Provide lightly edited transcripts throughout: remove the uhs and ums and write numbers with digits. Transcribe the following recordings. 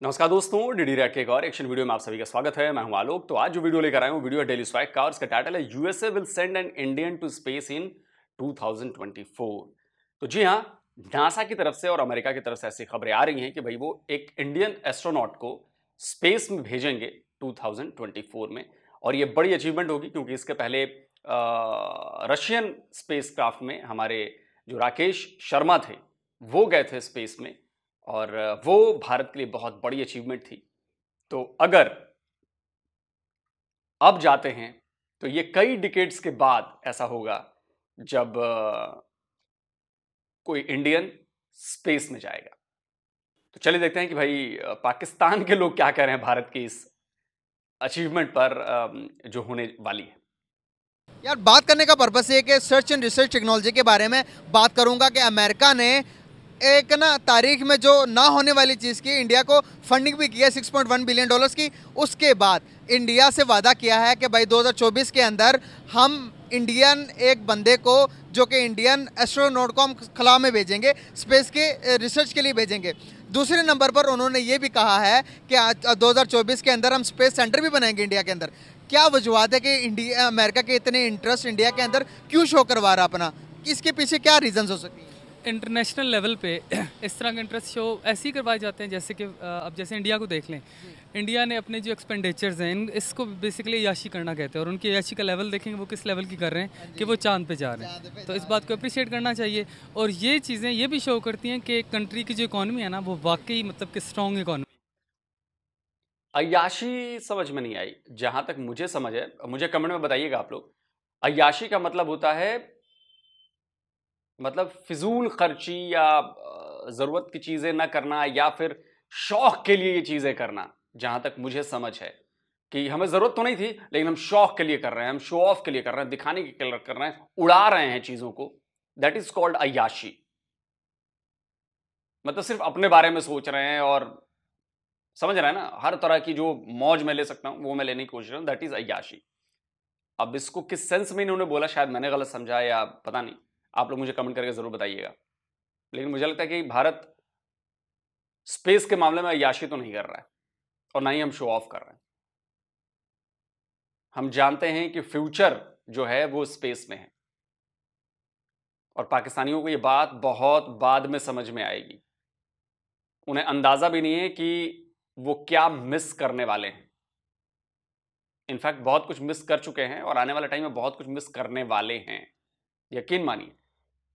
नमस्कार दोस्तों, DD rat के एक और एक्शन वीडियो में आप सभी का स्वागत है। मैं हूं आलोक। तो आज जो वीडियो लेकर आया हूं, वीडियो है डेली स्ट्राइक का और इसका टाइटल है USA will send an Indian to space in 2024। तो जी हां, नासा की तरफ से और अमेरिका की तरफ से ऐसी खबरें आ रही हैं कि भाई वो एक इंडियन एस्ट्रोनॉट को स्पेस में भेजेंगे 2024 में। और ये बड़ी अचीवमेंट होगी क्योंकि इसके पहले रशियन स्पेस क्राफ्ट में हमारे जो राकेश शर्मा थे वो गए थे स्पेस में और वो भारत के लिए बहुत बड़ी अचीवमेंट थी। तो अगर अब जाते हैं तो ये कई डिकेड्स के बाद ऐसा होगा जब कोई इंडियन स्पेस में जाएगा। तो चलिए देखते हैं कि भाई पाकिस्तान के लोग क्या कह रहे हैं भारत की इस अचीवमेंट पर जो होने वाली है। यार बात करने का पर्पस ये है कि सर्च एंड रिसर्च टेक्नोलॉजी के बारे में बात करूंगा कि अमेरिका ने एक ना तारीख में जो ना होने वाली चीज़ की इंडिया को फंडिंग भी किया 6.1 बिलियन डॉलर्स की। उसके बाद इंडिया से वादा किया है कि भाई 2024 के अंदर हम इंडियन एक बंदे को जो कि इंडियन एस्ट्रोनॉट को हम खला में भेजेंगे, स्पेस के रिसर्च के लिए भेजेंगे। दूसरे नंबर पर उन्होंने ये भी कहा है कि 2024 के अंदर हम स्पेस सेंटर भी बनाएंगे इंडिया के अंदर। क्या वजूहत है कि इंडिया अमेरिका के इतने इंटरेस्ट इंडिया के अंदर क्यों शो करवा रहा अपना? इसके पीछे क्या रीजंस हो सकती हैं? इंटरनेशनल लेवल पे इस तरह के इंटरेस्ट शो ऐसे ही करवाए जाते हैं जैसे कि अब जैसे इंडिया को देख लें। इंडिया ने अपने जो एक्सपेंडिचर्स हैं इसको बेसिकली याशी करना कहते हैं और उनकी याशी का लेवल देखेंगे वो किस लेवल की कर रहे हैं कि वो चांद पे जा रहे हैं। तो इस बात को अप्रिशिएट करना चाहिए। और ये चीज़ें ये भी शो करती हैं कि कंट्री की जो इकॉनमी है ना वो वाकई मतलब कि स्ट्रॉन्ग इकॉनमी। अय्याशी समझ में नहीं आई। जहां तक मुझे समझ है, मुझे कमेंट में बताइएगा आप लोग। अय्याशी का मतलब होता है मतलब फिजूल खर्ची या जरूरत की चीजें ना करना या फिर शौक के लिए ये चीजें करना। जहां तक मुझे समझ है कि हमें जरूरत तो नहीं थी लेकिन हम शौक के लिए कर रहे हैं, हम शो ऑफ के लिए कर रहे हैं, दिखाने के लिए कर रहे हैं, उड़ा रहे हैं चीजों को। दैट इज कॉल्ड अय्याशी। मतलब सिर्फ अपने बारे में सोच रहे हैं और समझ रहे हैं ना, हर तरह की जो मौज मैं ले सकता हूं वो मैं लेने की कोशिश कर रहा हूं। दैट इज अय्याशी। अब इसको किस सेंस में इन्होंने बोला, शायद मैंने गलत समझा या पता नहीं। आप लोग मुझे कमेंट करके जरूर बताइएगा। लेकिन मुझे लगता है कि भारत स्पेस के मामले में अय्याशी तो नहीं कर रहा है और ना ही हम शो ऑफ कर रहे हैं। हम जानते हैं कि फ्यूचर जो है वो स्पेस में है और पाकिस्तानियों को ये बात बहुत बाद में समझ में आएगी। उन्हें अंदाजा भी नहीं है कि वो क्या मिस करने वाले हैं। इनफैक्ट बहुत कुछ मिस कर चुके हैं और आने वाले टाइम में बहुत कुछ मिस करने वाले हैं। यकीन मानिए,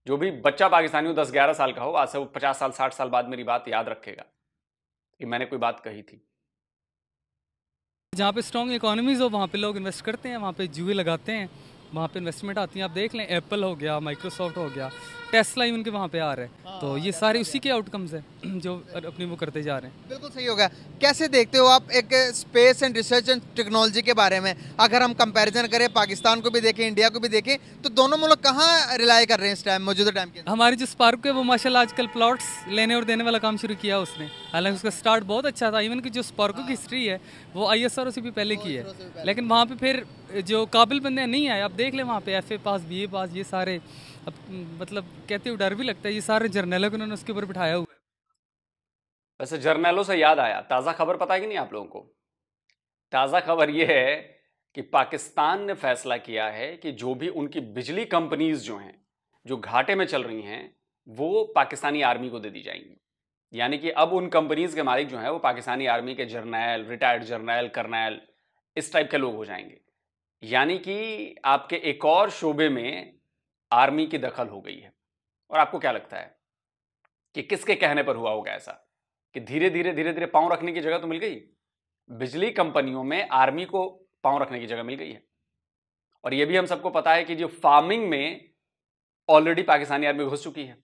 जो भी बच्चा पाकिस्तानी हो 10-11 साल का हो, आज से वो 50 साल 60 साल बाद मेरी बात याद रखेगा कि मैंने कोई बात कही थी। जहाँ पे स्ट्रॉन्ग इकोनॉमीज़ हो वहाँ पे लोग इन्वेस्ट करते हैं, वहाँ पे जुए लगाते हैं, वहाँ पे इन्वेस्टमेंट आती है। आप देख लें एप्पल हो गया, माइक्रोसॉफ्ट हो गया, टेस्ला इवन के वहाँ पे आ रहे हैं। तो ये सारे उसी के आउटकम्स हैं जो अपनी वो करते जा रहे हैं। बिल्कुल सही होगा। कैसे देखते हो आप एक space and research and technology के बारे में? अगर हम कंपैरिजन करें, पाकिस्तान को भी देखें, इंडिया को भी देखें, तो दोनों मुल्क कहाँ रिलाई कर रहे हैं इस टाइम, मौजूदा टाइम के? हमारी जो स्पार्क है वो माशाल्लाह आजकल प्लॉट्स लेने और देने वाला काम शुरू किया उसने। हालांकि उसका स्टार्ट बहुत अच्छा था। इवन की जो स्पार्को की हिस्ट्री है वो ISRO से भी पहले की है, लेकिन वहाँ पे फिर जो काबिल बंदे नहीं आए। आप देख लें वहाँ पे FA पास, BA पास, ये सारे अब मतलब कहते हुए डर भी लगता है, ये सारे जर्नलों को उन्होंने उसके ऊपर बिठाया हुआ है। वैसे जर्नैलों से याद आया, ताज़ा खबर पता है कि नहीं आप लोगों को? ताज़ा खबर यह है कि पाकिस्तान ने फैसला किया है कि जो भी उनकी बिजली कंपनीज जो हैं, जो घाटे में चल रही हैं, वो पाकिस्तानी आर्मी को दे दी जाएंगी। यानी कि अब उन कंपनीज के मालिक जो हैं वो पाकिस्तानी आर्मी के जर्नैल, रिटायर्ड जर्नैल, कर्नैल, इस टाइप के लोग हो जाएंगे। यानी कि आपके एक और शोबे में आर्मी की दखल हो गई है। और आपको क्या लगता है कि किसके कहने पर हुआ होगा ऐसा कि धीरे धीरे पांव रखने की जगह तो मिल गई? बिजली कंपनियों में आर्मी को पांव रखने की जगह मिल गई है। और यह भी हम सबको पता है कि जो फार्मिंग में ऑलरेडी पाकिस्तानी आर्मी घुस चुकी है।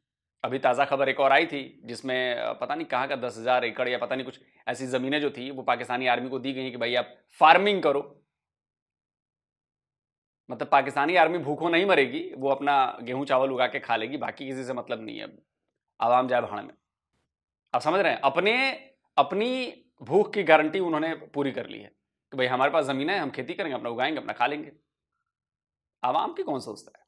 अभी ताज़ा खबर एक और आई थी जिसमें पता नहीं कहाँ का 10,000 एकड़ या पता नहीं कुछ ऐसी ज़मीनें जो थी वो पाकिस्तानी आर्मी को दी गई कि भाई आप फार्मिंग करो। मतलब पाकिस्तानी आर्मी भूखों नहीं मरेगी, वो अपना गेहूं चावल उगा के खा लेगी, बाकी किसी से मतलब नहीं है। आवाम जाए भाड़ में। आप समझ रहे हैं? अपनी भूख की गारंटी उन्होंने पूरी कर ली है कि भाई हमारे पास ज़मीन है, हम खेती करेंगे, अपना उगाएंगे, अपना खा लेंगे। आवाम की कौन सोचता है?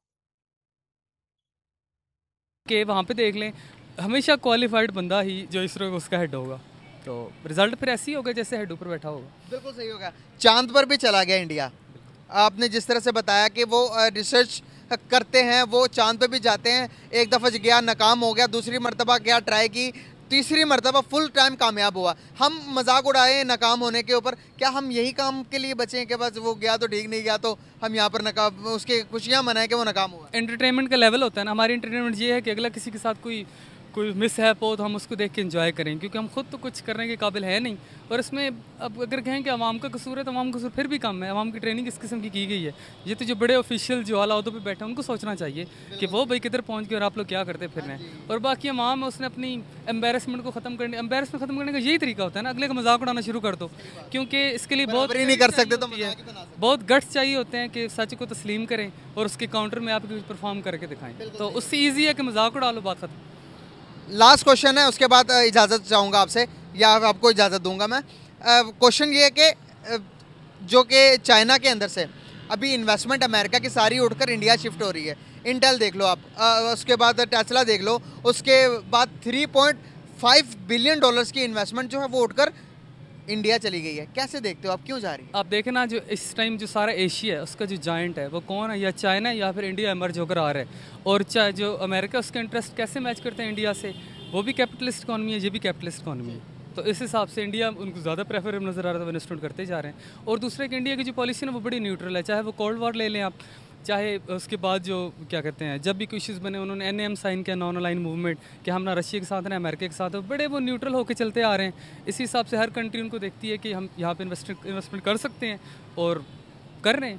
कि वहाँ पे देख लें हमेशा क्वालिफाइड बंदा ही जो ISRO उसका हेड होगा। तो रिजल्ट फिर ऐसे ही होगा जैसे हेड ऊपर बैठा होगा। बिल्कुल सही होगा। चांद पर भी चला गया इंडिया, आपने जिस तरह से बताया कि वो रिसर्च करते हैं, वो चांद पे भी जाते हैं। एक दफ़ा गया, नाकाम हो गया, दूसरी मरतबा गया, ट्राई की, तीसरी मरतबा फुल टाइम कामयाब हुआ। हम मजाक उड़ाए नाकाम होने के ऊपर, क्या हम यही काम के लिए बचे हैं कि बस वो गया तो ठीक, नहीं गया तो हम यहाँ पर नाकाम, उसके खुशियाँ मनाएं कि वो नाकाम हुआ? एंटरटेनमेंट का लेवल होता है ना, हमारी एंटरटेनमेंट ये है कि अगला किसी के साथ कोई मिस हैप हो तो हम उसको देख के एंजॉय करें, क्योंकि हम खुद तो कुछ करने के काबिल है नहीं। और इसमें अब अगर कहें कि अवाम का कसूर है तो अवाम का कसूर फिर भी कम है। अवाम की ट्रेनिंग इस किस्म की गई है। ये तो जो बड़े ऑफिशियल जो आला अहदों पे बैठे हैं उनको सोचना चाहिए कि वो भाई किधर पहुंच गए और आप लोग क्या करते फिर रहे हैं। और बाकी अवाम उसने अपनी एम्बेरसमेंट को ख़त्म करने का यही तरीका होता है ना, अगले का मजाक उड़ाना शुरू कर दो, क्योंकि इसके लिए बहुत नहीं कर सकते तो बहुत गट्स चाहिए होते हैं कि सच को तस्लीम करें और उसके काउंटर में आप परफॉर्म करके दिखाएं। तो उससे ईजी है कि मजाक उड़ा लो, बात खत्म। लास्ट क्वेश्चन है, उसके बाद इजाज़त चाहूँगा आपसे, या आपको इजाज़त दूंगा मैं। क्वेश्चन ये है कि जो कि चाइना के अंदर से अभी इन्वेस्टमेंट अमेरिका की सारी उठकर इंडिया शिफ्ट हो रही है। इंटेल देख लो आप, उसके बाद टेस्ला देख लो, उसके बाद $3.5 बिलियन की इन्वेस्टमेंट जो है वो उठकर इंडिया चली गई है। कैसे देखते हो आप, क्यों जा रही है? आप देखें ना, जो इस टाइम जो सारा एशिया है उसका जो जायंट है वो कौन है, या चाइना है या फिर इंडिया इमर्ज होकर आ रहा है। और चाहे जो अमेरिका, उसके इंटरेस्ट कैसे मैच करते हैं इंडिया से, वो भी कैपिटलिस्ट इकॉनमी है, ये भी कैपिटलिस्ट इकॉनमी है। तो इस हिसाब से इंडिया उनको ज़्यादा प्रेफरेबल नज़र आ रहा है, वो इन्वेस्टमेंट करते जा रहे हैं। और दूसरे कि इंडिया की जो पॉलिसी है ना वो बड़ी न्यूट्रल है, चाहे वो कोल्ड वॉर ले लें आप, चाहे उसके बाद जो क्या कहते हैं जब भी कोई इश्यूज़ बने उन्होंने NAM साइन किया, नॉन अलाइन मूवमेंट, कि हम ना रशिया के साथ हैं अमेरिका के साथ है, बड़े वो न्यूट्रल होकर चलते आ रहे हैं। इसी हिसाब से हर कंट्री उनको देखती है कि हम यहाँ पे इन्वेस्टमेंट कर सकते हैं और कर रहे हैं।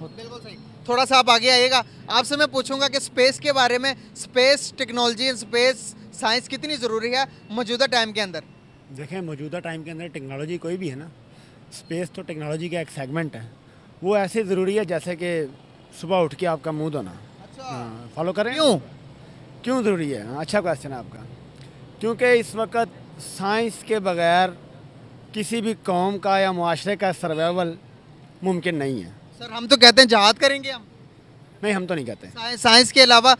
बिल्कुल सही। थोड़ा सा आप आगे आइएगा, आपसे मैं पूछूंगा कि स्पेस के बारे में, स्पेस टेक्नोलॉजी, स्पेस साइंस कितनी ज़रूरी है मौजूदा टाइम के अंदर? देखें, मौजूदा टाइम के अंदर टेक्नोलॉजी कोई भी है ना, स्पेस तो टेक्नोलॉजी का एक सेगमेंट है। वो ऐसे ज़रूरी है जैसे कि सुबह उठ के आपका मुंह धोना। हाँ, फॉलो करें। क्यों ज़रूरी है? हाँ, अच्छा क्वेश्चन है आपका। क्योंकि इस वक्त साइंस के बगैर किसी भी कौम का या मुआशरे का सर्वाइवल मुमकिन नहीं है। सर हम तो कहते हैं जहाद करेंगे हम। नहीं, हम तो नहीं कहते। साइंस के अलावा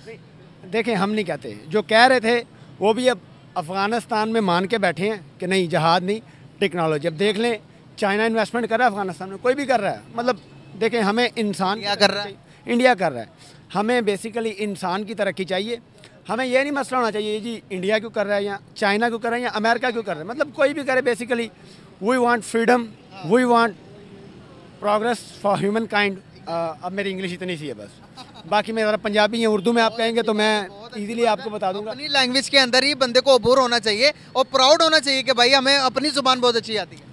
देखें, हम नहीं कहते। जो कह रहे थे वो भी अब अफ़गानिस्तान में मान के बैठे हैं कि नहीं, जहाद नहीं, टेक्नोलॉजी। अब देख लें, चाइना इन्वेस्टमेंट कर रहा है अफ़गानिस्तान में, कोई भी कर रहा है। मतलब देखें, हमें इंसान क्या कर रहा है, इंडिया कर रहा है। हमें बेसिकली इंसान की तरक्की चाहिए। हमें ये नहीं मसला होना चाहिए जी इंडिया क्यों कर रहा है या चाइना क्यों कर रहा है या अमेरिका क्यों कर रहा है। मतलब कोई भी करे, basically we want freedom, we want progress for humankind. अब मेरी इंग्लिश इतनी सी है बस, बाकी मैं ज़रा पंजाबी या उर्दू में आप कहेंगे तो मैं इजीली आपको बता दूंगा। अपनी लैंग्वेज के अंदर ही बंदे को अबूर होना चाहिए और प्राउड होना चाहिए कि भाई हमें अपनी जुबान बहुत अच्छी आती है।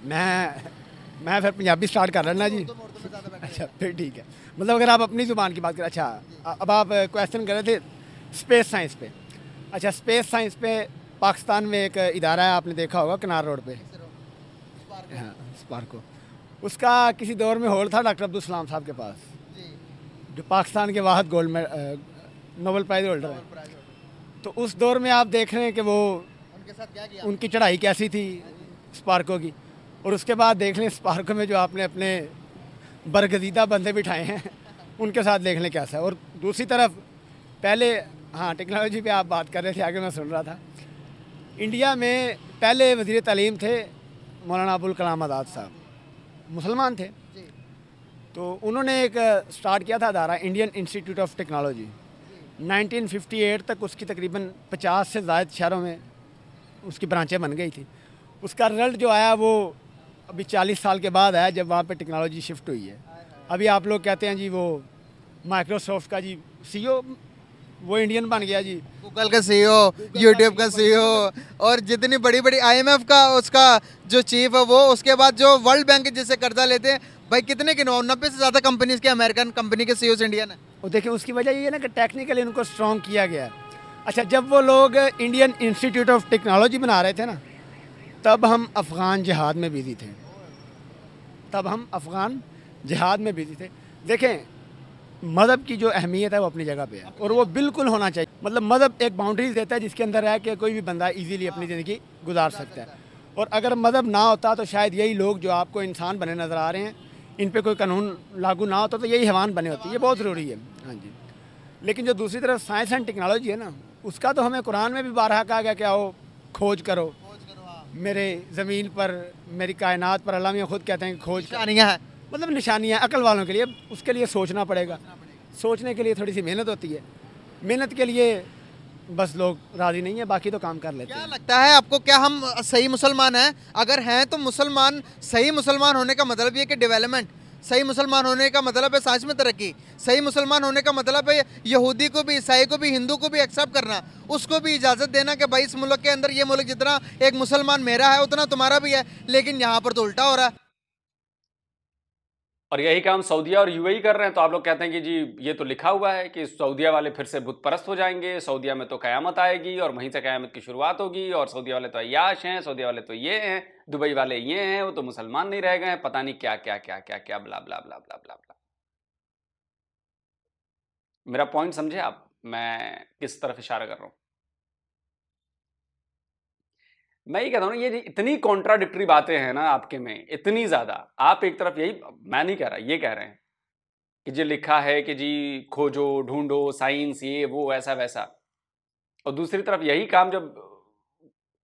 मैं फिर पंजाबी स्टार्ट कर लेना जी। अच्छा, फिर ठीक है। मतलब अगर आप अपनी ज़ुबान की बात करें। अच्छा, अब आप क्वेश्चन कर रहे थे स्पेस साइंस पे। अच्छा, स्पेस साइंस पे पाकिस्तान में एक इदारा है, आपने देखा होगा कनार रोड पे, हाँ, स्पार्को। उसका किसी दौर में होल्ड था डॉक्टर अब्दुल सलाम साहब के पास, जो पाकिस्तान के वाहद गोल्ड में नोबेल प्राइज़ होल्डर है। तो उस दौर में आप देख रहे हैं कि वो उनके साथ क्या किया, उनकी चढ़ाई कैसी थी स्पार्को की। और उसके बाद देख लें स्पार्को में जो आपने अपने बरगजीदा बंदे बिठाए हैं उनके साथ देख लें कैसा है। और दूसरी तरफ पहले, हाँ, टेक्नोलॉजी पे आप बात कर रहे थे, आगे मैं सुन रहा था। इंडिया में पहले वज़ीर तालीम थे मौलाना अबुल कलाम आज़ाद साहब, मुसलमान थे। तो उन्होंने एक स्टार्ट किया था अदारा, इंडियन इंस्टीट्यूट ऑफ टेक्नोलॉजी। 1958 तक उसकी तकरीबन 50 से ज़ायद शहरों में उसकी ब्रांचें बन गई थी। उसका रिज़ल्ट जो आया वो अभी 40 साल के बाद आया, जब वहाँ पे टेक्नोलॉजी शिफ्ट हुई है। अभी आप लोग कहते हैं जी वो माइक्रोसॉफ्ट का जी CEO वो इंडियन बन गया जी, गूगल का CEO, यूट्यूब का CEO, और जितनी बड़ी बड़ी IMF का उसका जो चीफ है वो, उसके बाद जो वर्ल्ड बैंक जिससे कर्जा लेते हैं भाई, कितने के 90 से ज़्यादा कंपनीज के, अमेरिकन कंपनी के CEOs इंडियन है। और देखिए उसकी वजह ये है ना कि टेक्निकली उनको स्ट्रॉन्ग किया गया है। अच्छा, जब वो लोग इंडियन इंस्टीट्यूट ऑफ टेक्नोलॉजी बना रहे थे ना, तब हम अफ़गान जिहाद में बिजी थे। देखें, मज़हब की जो अहमियत है वो अपनी जगह पे है और वो बिल्कुल होना चाहिए। मतलब मज़हब एक बाउंड्रीज देता है जिसके अंदर रह के कोई भी बंदा इजीली अपनी ज़िंदगी गुजार सकता है। और अगर मज़हब ना होता तो शायद यही लोग जो आपको इंसान बने नज़र आ रहे हैं, इन पे कोई कानून लागू ना होता तो यही हैवान बने होते। ये बहुत ज़रूरी है। हाँ जी। लेकिन जो दूसरी तरफ साइंस एंड टेक्नोलॉजी है ना, उसका तो हमें कुरान में भी बारहा कहा गया कि आओ खोज करो, मेरे ज़मीन पर, मेरी कायनात पर अल्लाह मियां खुद कहते हैं कि खोज कर। निशानियाँ हैं। मतलब निशानियाँ अकल वालों के लिए, उसके लिए सोचना पड़ेगा। सोचने के लिए थोड़ी सी मेहनत होती है, मेहनत के लिए बस लोग राज़ी नहीं है, बाकी तो काम कर लेते क्या हैं। लगता है आपको, क्या हम सही मुसलमान हैं? अगर हैं तो मुसलमान, सही मुसलमान होने का मतलब ये कि डेवलपमेंट, सही मुसलमान होने का मतलब है साइंस में तरक्की, सही मुसलमान होने का मतलब है यहूदी को भी, ईसाई को भी, हिंदू को भी एक्सेप्ट करना, उसको भी इजाज़त देना कि भाई इस मुल्क के अंदर, ये मुल्क जितना एक मुसलमान मेरा है उतना तुम्हारा भी है। लेकिन यहाँ पर तो उल्टा हो रहा है। और यही काम सऊदीया और यूएई कर रहे हैं। तो आप लोग कहते हैं कि जी ये तो लिखा हुआ है कि सऊदीया वाले फिर से बुत परस्त हो जाएंगे, सऊदीया में तो क़यामत आएगी और वहीं से क़यामत की शुरुआत होगी, और सऊदीया वाले तो अय्याश हैं, सऊदीया वाले तो ये हैं, दुबई वाले ये हैं, वो तो मुसलमान नहीं रह गए हैं, पता नहीं क्या क्या क्या क्या क्या, ब्ला ब्ला ब्ला ब्ला ब्ला ब्ला। मेरा पॉइंट समझे आप, मैं किस तरफ इशारा कर रहा हूं? मैं ये कहता हूं ना, ये इतनी कॉन्ट्राडिक्टरी बातें हैं ना आपके में, इतनी ज्यादा। आप एक तरफ यही, मैं नहीं कह रहा, ये कह रहे हैं कि जो लिखा है कि जी खोजो, ढूंढो, साइंस, ये वो, ऐसा वैसा, और दूसरी तरफ यही काम जब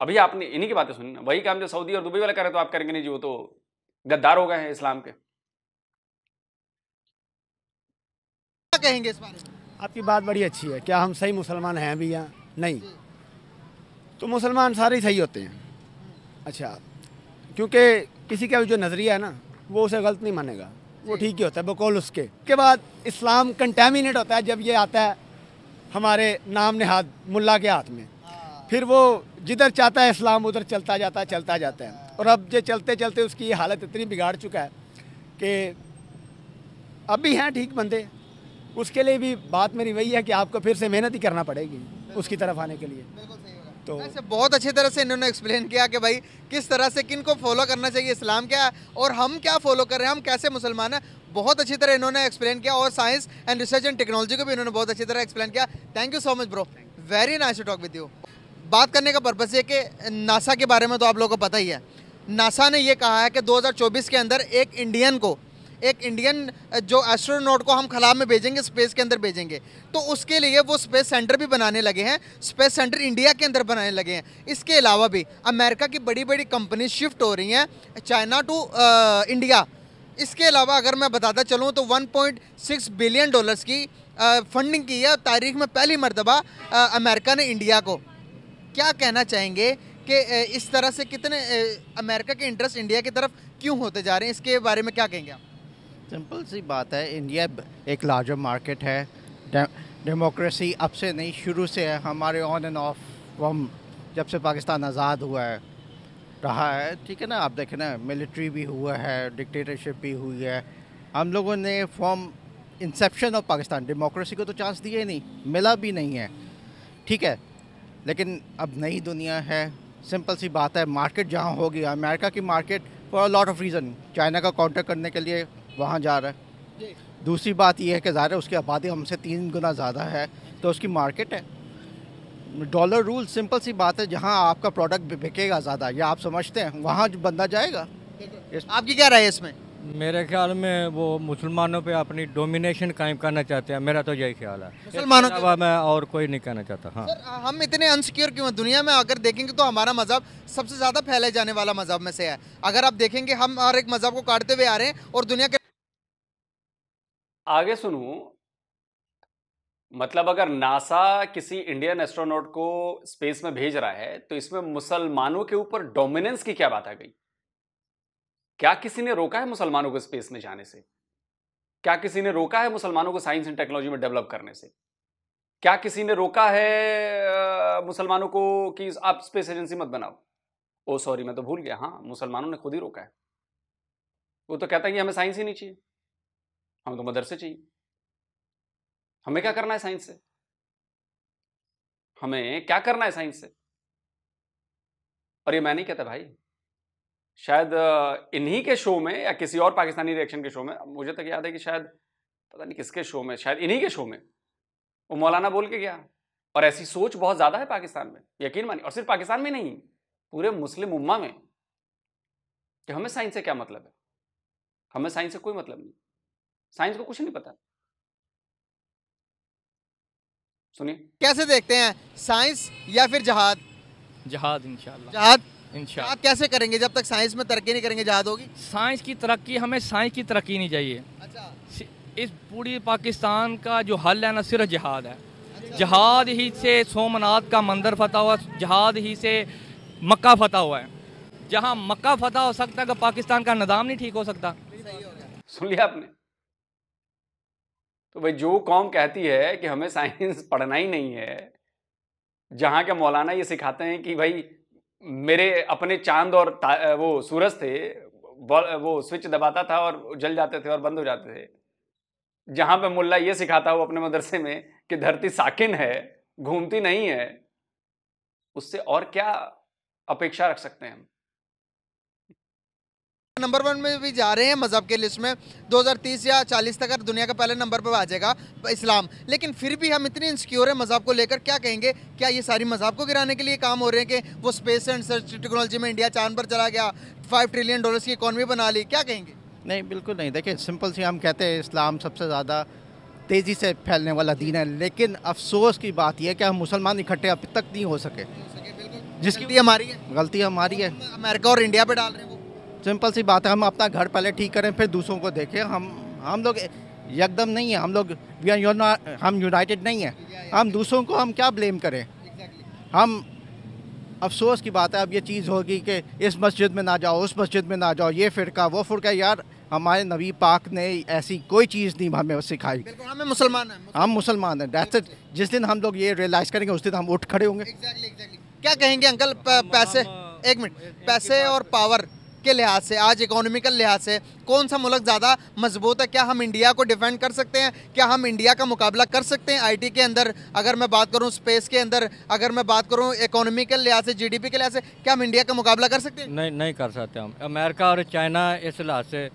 अभी आपने इन्हीं की बातें सुनी ना, वही काम जो सऊदी और दुबई वाले कर रहे, तो आप करेंगे नहीं जी वो तो गद्दार हो गए हैं इस्लाम के। क्या कहेंगे इस बारे में? आपकी बात बड़ी अच्छी है। क्या हम सही मुसलमान हैं भी या नहीं? तो मुसलमान सारे ही सही होते हैं। अच्छा, क्योंकि किसी का भी जो नज़रिया है ना, वो उसे गलत नहीं मानेगा, वो ठीक ही होता है बकौल उसके। के बाद इस्लाम कंटेमिनेट होता है जब ये आता है हमारे नाम नेहाद मुल्ला के हाथ में, फिर वो जिधर चाहता है इस्लाम उधर चलता जाता है। और अब जो चलते चलते उसकी हालत इतनी बिगाड़ चुका है कि अब भी हैं ठीक बंदे, उसके लिए भी बात मेरी वही है कि आपको फिर से मेहनत ही करना पड़ेगी उसकी तरफ आने के लिए। तो वैसे बहुत अच्छी तरह से इन्होंने एक्सप्लेन किया कि भाई किस तरह से किन को फॉलो करना चाहिए, इस्लाम क्या है और हम क्या फॉलो कर रहे हैं, हम कैसे मुसलमान हैं। बहुत अच्छी तरह इन्होंने एक्सप्लेन किया, और science and research and technology को भी इन्होंने बहुत अच्छी तरह एक्सप्लेन किया। Thank you so much bro, very nice to talk with you. बात करने का पर्पस ये कि नासा के बारे में तो आप लोगों को पता ही है। नासा ने ये कहा है कि 2024 के अंदर एक इंडियन जो एस्ट्रोनॉट को हम खला में भेजेंगे, स्पेस के अंदर भेजेंगे। तो उसके लिए वो स्पेस सेंटर भी बनाने लगे हैं, स्पेस सेंटर इंडिया के अंदर बनाने लगे हैं। इसके अलावा भी अमेरिका की बड़ी बड़ी कंपनी शिफ्ट हो रही हैं चाइना टू इंडिया। इसके अलावा अगर मैं बताता चलूँ तो 1.6 बिलियन डॉलर्स की फंडिंग की है तारीख में पहली मरतबा अमेरिका ने इंडिया को। क्या कहना चाहेंगे कि इस तरह से कितने अमेरिका के इंटरेस्ट इंडिया की तरफ क्यों होते जा रहे हैं, इसके बारे में क्या कहेंगे आप? सिंपल सी बात है, इंडिया एक लार्जर मार्केट है। डेमोक्रेसी अब से नहीं, शुरू से है हमारे, ऑन एंड ऑफ फ्रॉम जब से पाकिस्तान आज़ाद हुआ है रहा है। ठीक है ना, आप देखें ना, मिलिट्री भी हुआ है, डिक्टेटरशिप भी हुई है। हम लोगों ने from Inception of Pakistan democracy को तो चांस दिया ही नहीं, मिला भी नहीं है। ठीक है, लेकिन अब नई दुनिया है। सिंपल सी बात है, मार्केट जहाँ होगी, अमेरिका की market for a lot of reason China का काउंटर करने के लिए वहाँ जा रहा है। दूसरी बात यह है कि ज़ाहिर है उसकी आबादी हमसे 3 गुना ज़्यादा है, तो उसकी मार्केट है। डॉलर रूल, सिंपल सी बात है, जहाँ आपका प्रोडक्ट बिकेगा ज़्यादा या आप समझते हैं वहाँ जो बंदा जाएगा। आपकी क्या राय है इसमें? मेरे ख्याल में वो मुसलमानों पे अपनी डोमिनेशन कायम करना चाहते हैं, मेरा तो यही ख्याल है। मुसलमानों इसके अलावा मैं और कोई नहीं कहना चाहता। हाँ सर, हम इतने अनसिक्योर क्यों हैं? दुनिया में अगर देखेंगे तो हमारा मजहब सबसे ज़्यादा फैले जाने वाला मजहब में से है। अगर आप देखेंगे हम हर एक मजहब को काटते हुए आ रहे हैं और दुनिया के आगे सुनू। मतलब अगर नासा किसी इंडियन एस्ट्रोनॉट को स्पेस में भेज रहा है तो इसमें मुसलमानों के ऊपर डोमिनेंस की क्या बात आ गई? क्या किसी ने रोका है मुसलमानों को स्पेस में जाने से? क्या किसी ने रोका है मुसलमानों को साइंस एंड टेक्नोलॉजी में डेवलप करने से? क्या किसी ने रोका है मुसलमानों को कि आप स्पेस एजेंसी मत बनाओ? ओ सॉरी, मैं तो भूल गया। हाँ, मुसलमानों ने खुद ही रोका है। वो तो कहता है कि हमें साइंस ही नहीं चाहिए, हमें तो मदरसे चाहिए। हमें क्या करना है साइंस से? हमें क्या करना है साइंस से? और ये मैं नहीं कहता भाई, शायद इन्हीं के शो में या किसी और पाकिस्तानी रिएक्शन के शो में, मुझे तक याद है कि शायद पता नहीं किसके शो में, शायद इन्हीं के शो में वो मौलाना बोल के गया। और ऐसी सोच बहुत ज्यादा है पाकिस्तान में, यकीन मानिए। और सिर्फ पाकिस्तान में नहीं, पूरे मुस्लिम उम्मा में, कि हमें साइंस से क्या मतलब है। हमें साइंस से कोई मतलब नहीं, साइंस को कुछ नहीं पता। सुनिए, कैसे देखते हैं, साइंस या फिर जहाद? जहाद इंशाल्लाह। जहाद इंशाल्लाह। आप कैसे करेंगे जब तक साइंस में तरक्की नहीं करेंगे, जहाद होगी? साइंस की तरक्की, हमें साइंस की तरक्की नहीं चाहिए। अच्छा, इस पूरी पाकिस्तान का जो हल है ना, सिर्फ जिहाद है। जिहाद ही से सोमनाथ का मंदिर फतह हुआ, जिहाद ही से मक्का फतह हुआ है। जहाँ मक्का फतह हो सकता है, पाकिस्तान का निज़ाम नहीं ठीक हो सकता। सुन लिया आपने? तो भाई जो कौम कहती है कि हमें साइंस पढ़ना ही नहीं है, जहां के मौलाना ये सिखाते हैं कि भाई मेरे अपने चांद और वो सूरज थे, वो स्विच दबाता था और जल जाते थे और बंद हो जाते थे, जहां पे मुल्ला ये सिखाता हो अपने मदरसे में कि धरती साकिन है, घूमती नहीं है, उससे और क्या अपेक्षा रख सकते हैं हम? नंबर 1 में भी जा रहे हैं मजहब के लिस्ट में, 2030 या 40 तक दुनिया का पहले नंबर पर आ जाएगा इस्लाम। लेकिन फिर भी हम इतने इनसिक्योर हैं मजहब को लेकर, क्या कहेंगे? क्या ये सारी मजहब को गिराने के लिए काम हो रहे हैं कि वो स्पेस एंड सर्च टेक्नोलॉजी में इंडिया चांद पर चला गया, $5 ट्रिलियन की इकॉनमी बना ली? क्या कहेंगे? नहीं, बिल्कुल नहीं। देखिए, सिंपल सी हम कहते हैं इस्लाम सबसे ज़्यादा तेज़ी से फैलने वाला दीन है, लेकिन अफसोस की बात यह है कि हम मुसलमान इकट्ठे अब तक नहीं हो सके, जिसकी हमारी है, गलती हमारी है। अमेरिका और इंडिया पे डाल रहे हैं वो। सिंपल सी बात है, हम अपना घर पहले ठीक करें फिर दूसरों को देखें। हम लोग एकदम नहीं है, हम लोग हम यूनाइटेड नहीं है। हम दूसरों को हम क्या ब्लेम करें? हम अफसोस की बात है अब ये चीज़ होगी कि इस मस्जिद में ना जाओ, उस मस्जिद में ना जाओ, ये फ़िरका वो फ़िरका। यार, हमारे नबी पाक ने ऐसी कोई चीज़ नहीं हमें सिखाई। बिल्कुल, हमें मुसलमान हैं, हम मुसलमान हैं, दैट्स इट। जिस दिन हम लोग ये रियलाइज़ करेंगे उस दिन हम उठ खड़े होंगे। क्या कहेंगे अंकल? पैसे, एक मिनट, पैसे और पावर के लिहाज से, आज इकोनॉमिकल लिहाज से कौन सा मुल्क ज़्यादा मजबूत है? क्या हम इंडिया को डिफेंड कर सकते हैं? क्या हम इंडिया का मुकाबला कर सकते हैं आईटी के अंदर? अगर मैं बात करूं स्पेस के अंदर, अगर मैं बात करूं इकोनॉमिकल लिहाज से, जीडीपी के लिहाज से, क्या हम इंडिया का मुकाबला कर सकते हैं? नहीं, नहीं कर सकते हम। अमेरिका और चाइना इस लिहाज से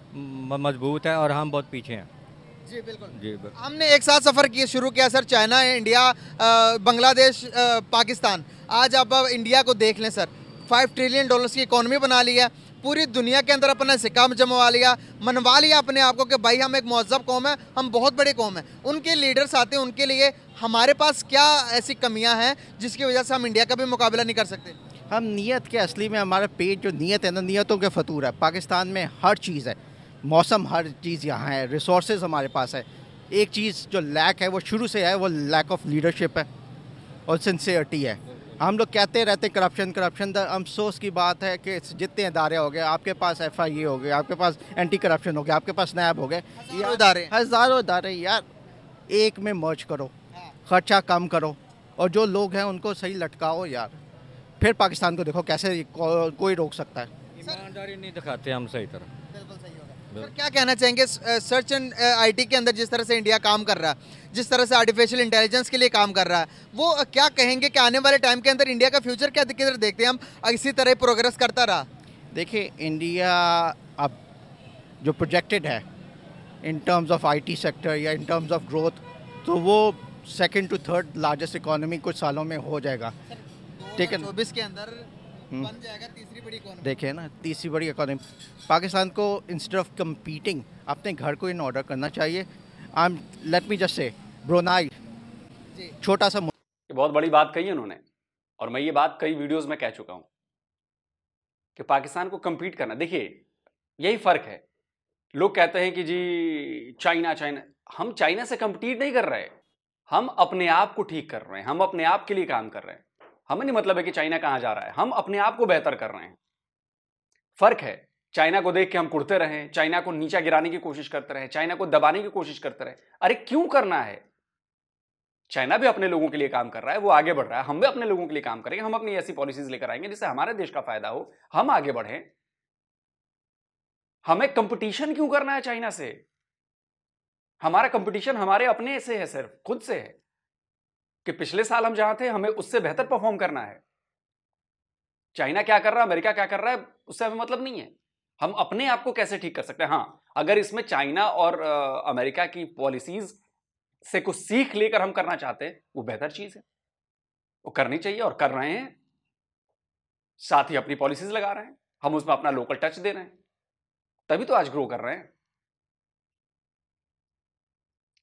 मजबूत है और हम बहुत पीछे हैं। जी बिल्कुल, जी बिल्कुल। हमने एक साथ सफ़र किया, शुरू किया sir, China, India, Bangladesh, Pakistan. आज आप इंडिया को देख लें सर, $5 ट्रिलियन की इकोनॉमी बना ली है, पूरी दुनिया के अंदर अपना सिक्का जमवा लिया, मनवा लिया अपने आप को कि भाई हम एक महज़ब कौम है, हम बहुत बड़ी कौम है। उनके लीडर्स आते हैं, उनके लिए हमारे पास क्या ऐसी कमियां हैं जिसकी वजह से हम इंडिया का भी मुकाबला नहीं कर सकते? हम नीयत के, असली में हमारा पेट जो नीयत है ना, नीयतों के फतूर है। पाकिस्तान में हर चीज़ है, मौसम, हर चीज़ यहाँ है, रिसोर्सेज हमारे पास है। एक चीज़ जो लैक है वो शुरू से है, वो लैक ऑफ लीडरशिप है और सिंसियरिटी है। हम लोग कहते रहते करप्शन करप्शन। अफसोस की बात है कि जितने इदारे हो गए, आपके पास FIA हो गए, आपके पास एंटी करप्शन हो गया, आपके पास नैब हो गए, हज़ारों इदारे। यार, एक में मर्ज करो, खर्चा कम करो और जो लोग हैं उनको सही लटकाओ यार। फिर पाकिस्तान को देखो कैसे कोई रोक सकता है। ईमानदारी नहीं दिखाते हम सही तरह। सर, क्या कहना चाहेंगे सर्च एंड आईटी के अंदर जिस तरह से इंडिया काम कर रहा है, जिस तरह से आर्टिफिशियल इंटेलिजेंस के लिए काम कर रहा है, वो क्या कहेंगे कि आने वाले टाइम के अंदर इंडिया का फ्यूचर क्या किधर देखते हैं हम, इसी तरह प्रोग्रेस करता रहा? देखिए, इंडिया अब जो प्रोजेक्टेड है in terms of IT sector या इन टर्म्स ऑफ ग्रोथ, तो वो 2nd to 3rd largest economy कुछ सालों में हो जाएगा। ठीक है, 2024 के अंदर बन जाएगा तीसरी बड़ी इकोनॉमी। देखिए ना, तीसरी बड़ी इकोनॉमी। पाकिस्तान को इंस्टेड ऑफ कम्पीटिंग अपने घर को इन ऑर्डर करना चाहिए। Let me just say Brunei छोटा सा, ये बहुत बड़ी बात कही उन्होंने, और मैं ये बात कई वीडियोस में कह चुका हूं कि पाकिस्तान को compete करना, देखिए यही फर्क है। लोग कहते हैं कि जी चाइना चाइना, हम चाइना से compete नहीं कर रहे, हम अपने आप को ठीक कर रहे हैं, हम अपने आप के लिए काम कर रहे हैं। हमें नहीं मतलब है कि चाइना कहां जा रहा है, हम अपने आप को बेहतर कर रहे हैं। फर्क है, चाइना को देख के हम कुड़ते रहें, चाइना को नीचा गिराने की कोशिश करते रहें, चाइना को दबाने की कोशिश करते रहें। अरे क्यों करना है? चाइना भी अपने लोगों के लिए काम कर रहा है, वो आगे बढ़ रहा है, हम भी अपने लोगों के लिए काम करेंगे, हम अपनी ऐसी पॉलिसीज लेकर आएंगे जिससे हमारे देश का फायदा हो, हम आगे बढ़ें। हमें कंपटीशन क्यों करना है चाइना से? हमारा कंपटीशन हमारे अपने से है, सिर्फ खुद से है कि पिछले साल हम जहां थे हमें उससे बेहतर परफॉर्म करना है। चाइना क्या कर रहा है, अमेरिका क्या कर रहा है, उससे हमें मतलब नहीं है। हम अपने आप को कैसे ठीक कर सकते हैं? हां, अगर इसमें चाइना और अमेरिका की पॉलिसीज से कुछ सीख लेकर हम करना चाहते हैं, वो बेहतर चीज है, वो करनी चाहिए और कर रहे हैं। साथ ही अपनी पॉलिसीज लगा रहे हैं, हम उसमें अपना लोकल टच दे रहे हैं, तभी तो आज ग्रो कर रहे हैं।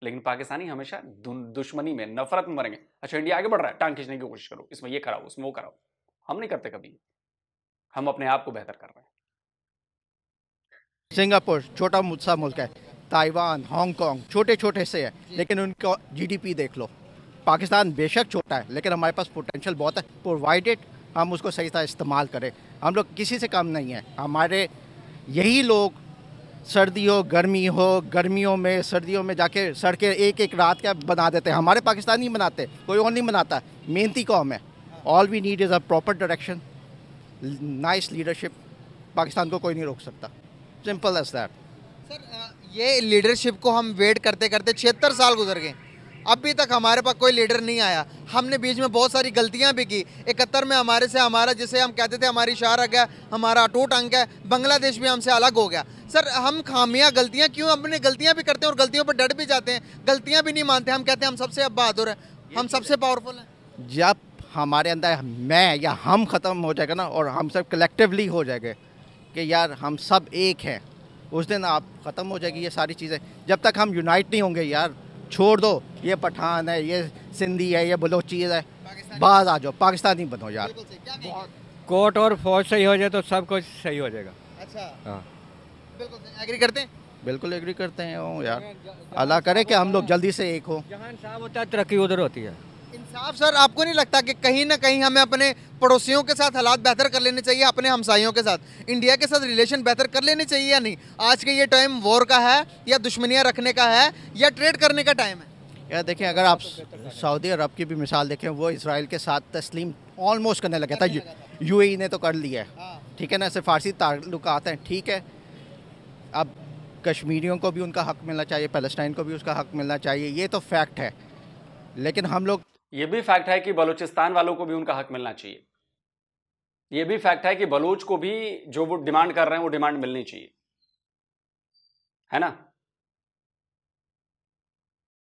लेकिन पाकिस्तानी हमेशा दुश्मनी में, नफरत में मरेंगे। अच्छा, इंडिया आगे बढ़ रहा है, टांग खींचने की कोशिश करो, इसमें ये कराओ, उसमें वो कराओ। हम नहीं करते कभी। हम अपने आप को बेहतर कर रहे हैं। सिंगापुर छोटा सा मुल्क है, ताइवान, हांगकांग छोटे छोटे से है, लेकिन उनका जीडीपी देख लो। पाकिस्तान बेशक छोटा है, लेकिन हमारे पास पोटेंशियल बहुत है, प्रोवाइडेड हम उसको सही तरह इस्तेमाल करें। हम लोग किसी से कम नहीं है। हमारे यही लोग सर्दी हो गर्मी हो, गर्मियों में सर्दियों में जाके सड़कें एक एक रात क्या बना देते हैं। हमारे पाकिस्तान नहीं बनाते, कोई और नहीं बनाता, मेहनती कौम है। All we need is a proper direction, nice leadership. Pakistan को कोई नहीं रोक सकता, सिंपल एज दैट। सर ये लीडरशिप को हम वेट करते करते 76 साल गुजर गए, अभी तक हमारे पास कोई लीडर नहीं आया। हमने बीच में बहुत सारी गलतियां भी की। 71 में हमारे से हमारा, जिसे हम कहते थे हमारी शार आ गया, हमारा अटूट अंक है, बांग्लादेश भी हमसे अलग हो गया। सर हम खामियां गलतियां क्यों, अपने गलतियां भी करते हैं और गलतियों पर डट भी जाते हैं, गलतियां भी नहीं मानते। हम कहते हैं हम सबसे अब बहादुर हैं, हम सबसे पावरफुल हैं। जब हमारे अंदर मैं या हम ख़त्म हो जाएगा ना, और हम सब कलेक्टिवली हो जाएंगे कि यार हम सब एक हैं, उस दिन आप ख़त्म हो जाएगी ये सारी चीज़ें। जब तक हम यूनाइट नहीं होंगे, यार छोड़ दो, ये पठान है, ये सिंधी है, ये बलोची है, बाहर आ जाओ, पाकिस्तानी बनो यार। कोर्ट और फौज सही हो जाए तो सब कुछ सही हो जाएगा। अच्छा, हाँ, बिल्कुल एग्री करते हैं। बिल्कुल एग्री करते हैं वो यार। अल्लाह करे कि हम लोग जल्दी से एक हो। जहाँ इंसाफ होता है तरक्की उधर होती है। इंसाफ सर, आपको नहीं लगता कि कहीं ना कहीं हमें अपने पड़ोसियों के साथ हालात बेहतर कर लेने चाहिए, अपने हमसाइयों के साथ, इंडिया के साथ रिलेशन बेहतर कर लेने चाहिए या नहीं? आज के ये टाइम वॉर का है या दुश्मनियां रखने का है या ट्रेड करने का टाइम है? यार देखिए, अगर आप सऊदी अरब की भी मिसाल देखें, वो इसराइल के साथ तस्लीम ऑलमोस्ट करने लगा था। यूएई ने तो कर लिया है, ठीक है ना, ऐसे फारसी ताल्लुकात हैं, ठीक है। अब कश्मीरियों को भी उनका हक मिलना चाहिए, पैलेस्टाइन को भी उसका हक मिलना चाहिए, ये तो फैक्ट है। लेकिन हम लोग, ये भी फैक्ट है कि बलूचिस्तान वालों को भी उनका हक मिलना चाहिए। ये भी फैक्ट है कि बलूच को भी जो वो डिमांड कर रहे हैं वो डिमांड मिलनी चाहिए, है ना।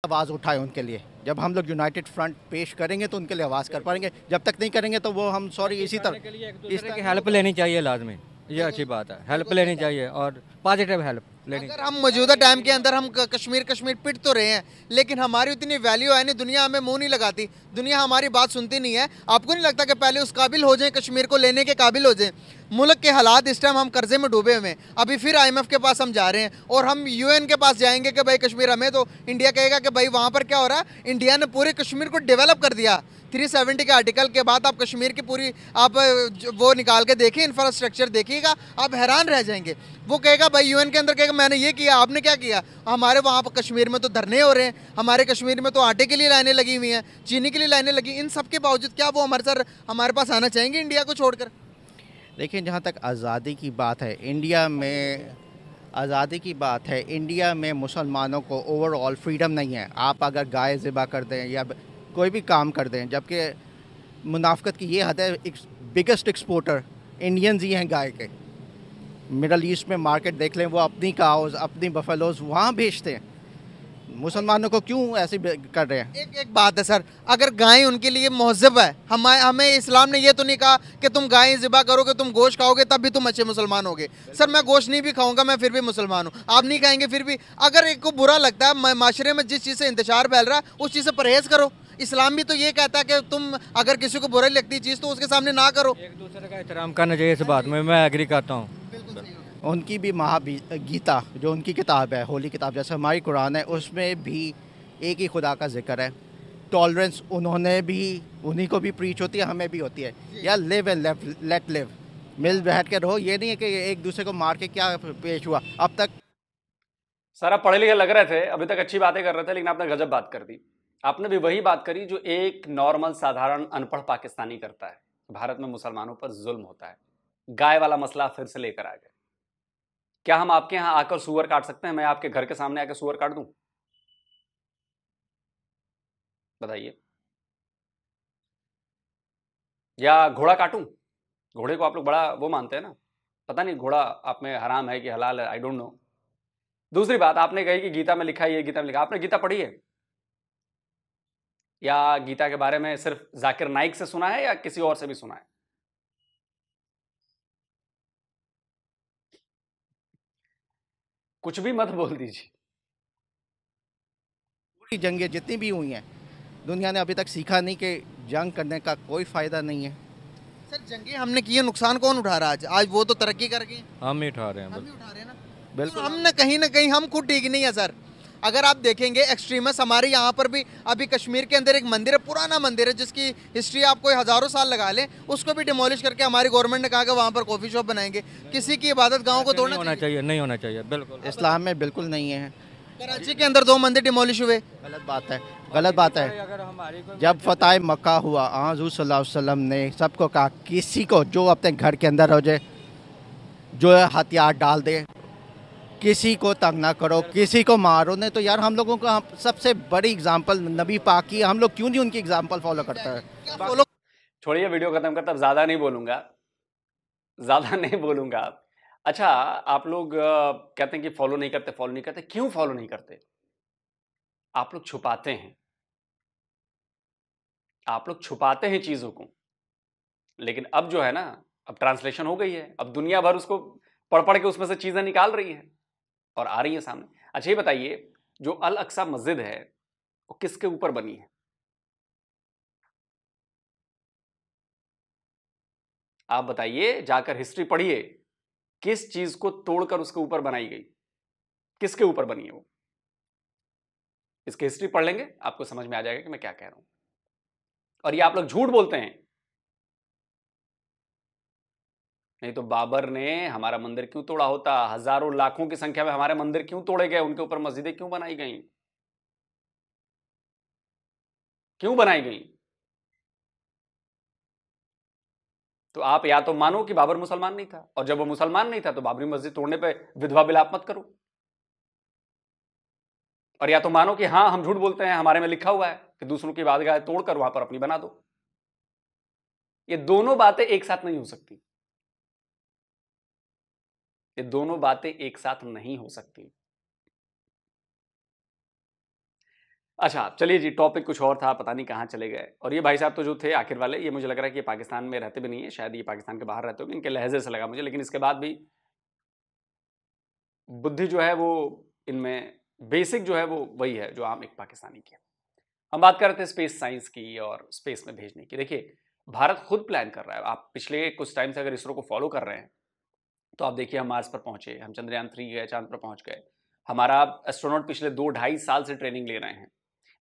आवाज़ उठाए उनके लिए। जब हम लोग यूनाइटेड फ्रंट पेश करेंगे तो उनके लिए आवाज़ कर पाएंगे, जब तक नहीं करेंगे तो वो हम सॉरी इसी तरह एक दूसरे की हेल्प लेनी चाहिए लाजमी, ये अच्छी बात है। हेल्प लेनी चाहिए और पॉजिटिव हेल्प लेनी। अगर हम मौजूदा टाइम के अंदर हम कश्मीर पिट तो रहे हैं, लेकिन हमारी उतनी वैल्यू है नहीं, दुनिया हमें मुंह नहीं लगाती, दुनिया हमारी बात सुनती नहीं है। आपको नहीं लगता कि पहले उस काबिल हो जाए, कश्मीर को लेने के काबिल हो जाए? मुल्क के हालात इस टाइम, हम कर्जे में डूबे हुए हैं, अभी फिर IMF के पास हम जा रहे हैं और हम UN के पास जाएंगे कि भाई कश्मीर हमें, तो इंडिया कहेगा कि भाई वहाँ पर क्या हो रहा है, इंडिया ने पूरे कश्मीर को डेवलप कर दिया। 370 के आर्टिकल के बाद आप कश्मीर की पूरी आप वो निकाल के देखिए, इंफ्रास्ट्रक्चर देखिएगा, आप हैरान रह जाएंगे। वो कहेगा भाई UN के अंदर कहेगा मैंने ये किया, आपने क्या किया? हमारे वहाँ पर कश्मीर में तो धरने हो रहे हैं, हमारे कश्मीर में तो आटे के लिए लाइनें लगी हुई हैं, चीनी के लिए लाइनें लगी। इन सब के बावजूद क्या वो हमारे पास आना चाहेंगे इंडिया को छोड़कर? देखिए, जहाँ तक आज़ादी की बात है, इंडिया में आज़ादी की बात है, इंडिया में मुसलमानों को ओवरऑल फ्रीडम नहीं है। आप अगर गाय ज़िबा कर दें या कोई भी काम कर दें, जबकि मुनाफकत की ये हद है, बिगेस्ट एक्सपोर्टर इंडियंस ही हैं गाय के। मिडल ईस्ट में मार्केट देख लें, वो अपनी काउज, अपनी बफेलोज वहाँ भेजते हैं। मुसलमानों को क्यों ऐसे कर रहे हैं? एक बात है सर, अगर गाय उनके लिए महज़ब है, हमें इस्लाम ने ये तो नहीं कहा कि तुम गाय ज़िबा करोगे, तुम गोश्त खाओगे तब भी तुम अच्छे मुसलमान होगे। सर मैं गोश्त नहीं भी खाऊंगा, मैं फिर भी मुसलमान हूँ, आप नहीं खाएंगे फिर भी। अगर एक को बुरा लगता है, माशरे में जिस चीज़ से इंतशार फैल रहा है उस चीज़ से परहेज़ करो। इस्लाम भी तो ये कहता है कि तुम अगर किसी को बुरी लगती चीज़ तो उसके सामने ना करो। एक दूसरे का एहतराम करना चाहिए, इस बात में मैं एग्री करता हूँ। उनकी भी गीता जो उनकी किताब है, होली किताब जैसे हमारी कुरान है, उसमें भी एक ही खुदा का जिक्र है। टॉलरेंस उन्होंने भी, उन्हीं को भी प्रीच होती है, हमें भी होती है। या लिव एंड लेट लिव, मिल बैठ के रहो। ये नहीं है कि एक दूसरे को मार के क्या पेश हुआ अब तक। सर आप पढ़े लिखे लग रहे थे, अभी तक अच्छी बातें कर रहे थे, लेकिन आपने गजब बात कर दी। आपने भी वही बात करी जो एक नॉर्मल साधारण अनपढ़ पाकिस्तानी करता है। भारत में मुसलमानों पर जुल्म होता है। गाय वाला मसला फिर से लेकर आ गए। क्या हम आपके यहां आकर सूअर काट सकते हैं? मैं आपके घर के सामने आकर सूअर काट दूं? बताइए। या घोड़ा काटूं? घोड़े को आप लोग बड़ा वो मानते हैं ना, पता नहीं घोड़ा आप में हराम है कि हलाल है, आई डोंट नो। दूसरी बात, आपने कही कि गीता में लिखा है, ये गीता में लिखा, आपने गीता पढ़ी है या गीता के बारे में सिर्फ जाकिर नाइक से सुना है या किसी और से भी सुना है? कुछ भी मत बोल दीजिए। पूरी जंगें जितनी भी हुई हैं, दुनिया ने अभी तक सीखा नहीं कि जंग करने का कोई फ़ायदा नहीं है। सर जंगे हमने किए, नुकसान कौन उठा रहा है आज? आज वो तो तरक्की कर गए, हम ही उठा रहे हैं। हम ही उठा रहे हैं ना। बिल्कुल। तो हम ना कहीं हम खुद ठीक नहीं है सर। अगर आप देखेंगे एक्सट्रीमिस्ट हमारे यहाँ पर भी, अभी कश्मीर के अंदर एक मंदिर है, पुराना मंदिर है जिसकी हिस्ट्री आपको हज़ारों साल लगा लें, उसको भी डिमोलिश करके हमारी गवर्नमेंट ने कहा कि वहाँ पर कॉफ़ी शॉप बनाएंगे। किसी की इबादत गाँव को तोड़ना होना चाहिए, नहीं होना चाहिए, बिल्कुल। इस्लाम में बिल्कुल नहीं है। कराची के अंदर 2 मंदिर डिमोलिश हुए। गलत बात है, गलत बात है। जब फतह मक्का हुआ, हुज़ूर सल्लल्लाहु अलैहि वसल्लम ने सबको कहा किसी को जो अपने घर के अंदर हो जाए, जो है हथियार डाल दे, किसी को तंग ना करो, किसी को मारो नहीं। तो यार हम लोगों का सबसे बड़ी एग्जांपल नबी पाक की, हम लोग क्यों नहीं उनकी एग्जांपल फॉलो करता है? फॉलो छोड़िए, वीडियो खत्म करता, अब ज्यादा नहीं बोलूंगा। अच्छा, आप लोग कहते हैं कि फॉलो नहीं करते। क्यों फॉलो नहीं करते? आप लोग छुपाते हैं चीजों को। लेकिन अब जो है ना, अब ट्रांसलेशन हो गई है, अब दुनिया भर उसको पढ़ के उसमें से चीजें निकाल रही है और आ रही है सामने। अच्छा, ये बताइए, जो अल अक्सा मस्जिद है वो किसके ऊपर बनी है? आप बताइए, जाकर हिस्ट्री पढ़िए, किस चीज को तोड़कर उसके ऊपर बनाई गई, किसके ऊपर बनी है वो? इसकी हिस्ट्री पढ़ लेंगे, आपको समझ में आ जाएगा कि मैं क्या कह रहा हूं। और ये आप लोग झूठ बोलते हैं। नहीं तो बाबर ने हमारा मंदिर क्यों तोड़ा होता? हजारों लाखों की संख्या में हमारे मंदिर क्यों तोड़े गए? उनके ऊपर मस्जिदें क्यों बनाई गई? तो आप या तो मानो कि बाबर मुसलमान नहीं था, और जब वो मुसलमान नहीं था तो बाबरी मस्जिद तोड़ने पे विधवा विलाप मत करो। और या तो मानो कि हाँ, हम झूठ बोलते हैं, हमारे में लिखा हुआ है कि दूसरों की इबादतगाह तोड़कर वहां पर अपनी बना दो। ये दोनों बातें एक साथ नहीं हो सकती। अच्छा, चलिए जी, टॉपिक कुछ और था, पता नहीं कहां चले गए। और ये भाई साहब तो जो थे आखिर वाले, ये मुझे लग रहा है कि ये पाकिस्तान में रहते भी नहीं है, शायद ये पाकिस्तान के बाहर रहते होंगे, इनके लहजे से लगा मुझे। लेकिन इसके बाद भी बुद्धि जो है वो इनमें बेसिक जो है वो वही है जो आम एक पाकिस्तानी की है। हम बात कर रहे थे स्पेस साइंस की और स्पेस में भेजने की। देखिए, भारत खुद प्लान कर रहा है। आप पिछले कुछ टाइम से अगर इसरो को फॉलो कर रहे हैं तो आप देखिए, हम मार्स पर पहुंचे, हम चंद्रयान 3 गए, चांद पर पहुंच गए। हमारा एस्ट्रोनॉट पिछले 2-2.5 साल से ट्रेनिंग ले रहे हैं,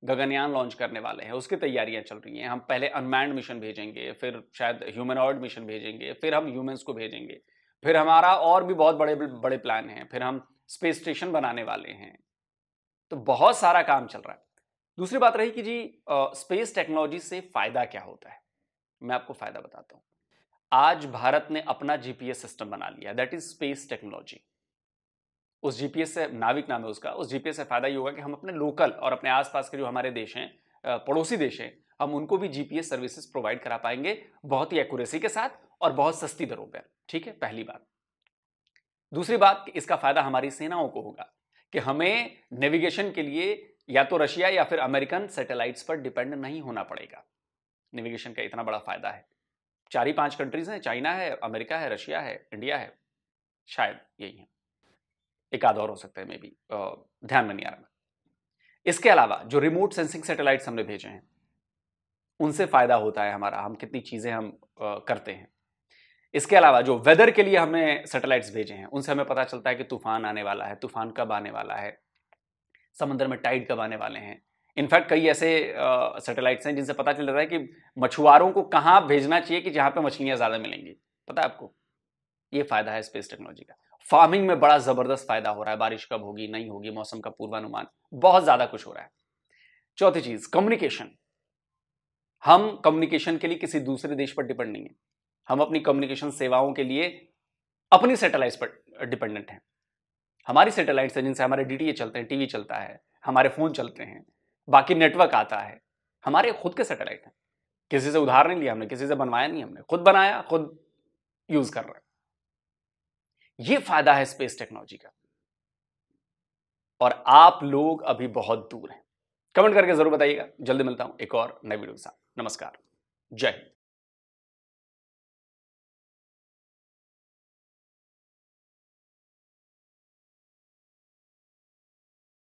गगनयान लॉन्च करने वाले हैं, उसकी तैयारियां चल रही हैं। हम पहले अनमैन्ड मिशन भेजेंगे, फिर शायद ह्यूमनॉइड मिशन भेजेंगे, फिर हम ह्यूमंस को भेजेंगे, फिर हमारा और भी बहुत बड़े बड़े प्लान हैं, फिर हम स्पेस स्टेशन बनाने वाले हैं। तो बहुत सारा काम चल रहा है। दूसरी बात रही कि जी स्पेस टेक्नोलॉजी से फायदा क्या होता है। मैं आपको फायदा बताता हूं। आज भारत ने अपना जीपीएस सिस्टम बना लिया, दैट इज स्पेस टेक्नोलॉजी। उस जीपीएस से, नाविक नाम है उसका, उस जीपीएस से फायदा ये होगा कि हम अपने लोकल और अपने आसपास के जो हमारे देश हैं, पड़ोसी देश हैं, हम उनको भी जीपीएस सर्विसेज प्रोवाइड करा पाएंगे बहुत ही एक्यूरेसी के साथ और बहुत सस्ती दरों पर। ठीक है, पहली बात। दूसरी बात कि इसका फायदा हमारी सेनाओं को होगा कि हमें नेविगेशन के लिए या तो रशिया या फिर अमेरिकन सैटेलाइट्स पर डिपेंड नहीं होना पड़ेगा। नेविगेशन का इतना बड़ा फायदा है। 4 ही 5 कंट्रीज हैं, चाइना है, अमेरिका है, रशिया है, इंडिया है, शायद यही है, एक आध और हो सकता है, मे बी, ध्यान में नहीं आ रहा। इसके अलावा जो रिमोट सेंसिंग सैटेलाइट्स हमने भेजे हैं उनसे फायदा होता है हमारा, हम कितनी चीजें हम करते हैं। इसके अलावा जो वेदर के लिए हमने सैटेलाइट्स भेजे हैं उनसे हमें पता चलता है कि तूफान आने वाला है, तूफान कब आने वाला है, समंदर में टाइड कब आने वाले हैं। इनफैक्ट कई ऐसे सैटेलाइट्स हैं जिनसे पता चल रहा है कि मछुआरों को कहां भेजना चाहिए कि जहां पे मछलियां ज्यादा मिलेंगी। पता है आपको? ये फायदा है स्पेस टेक्नोलॉजी का। फार्मिंग में बड़ा जबरदस्त फायदा हो रहा है, बारिश कब होगी, नहीं होगी, मौसम का पूर्वानुमान, बहुत ज्यादा कुछ हो रहा है। चौथी चीज, कम्युनिकेशन। हम कम्युनिकेशन के लिए किसी दूसरे देश पर डिपेंड नहीं है, हम अपनी कम्युनिकेशन सेवाओं के लिए अपनी सैटेलाइट्स पर डिपेंडेंट हैं। हमारी सैटेलाइट्स हैं जिनसे हमारे डीटीए चलते हैं, टीवी चलता है, हमारे फोन चलते हैं, बाकी नेटवर्क आता है, हमारे खुद के सैटेलाइट हैं। किसी से उधार नहीं लिया हमने, किसी से बनवाया नहीं, हमने खुद बनाया, खुद यूज कर रहे हैं। ये फायदा है स्पेस टेक्नोलॉजी का। और आप लोग अभी बहुत दूर हैं। कमेंट करके जरूर बताइएगा। जल्दी मिलता हूं एक और नई वीडियो के साथ। नमस्कार, जय हिंद।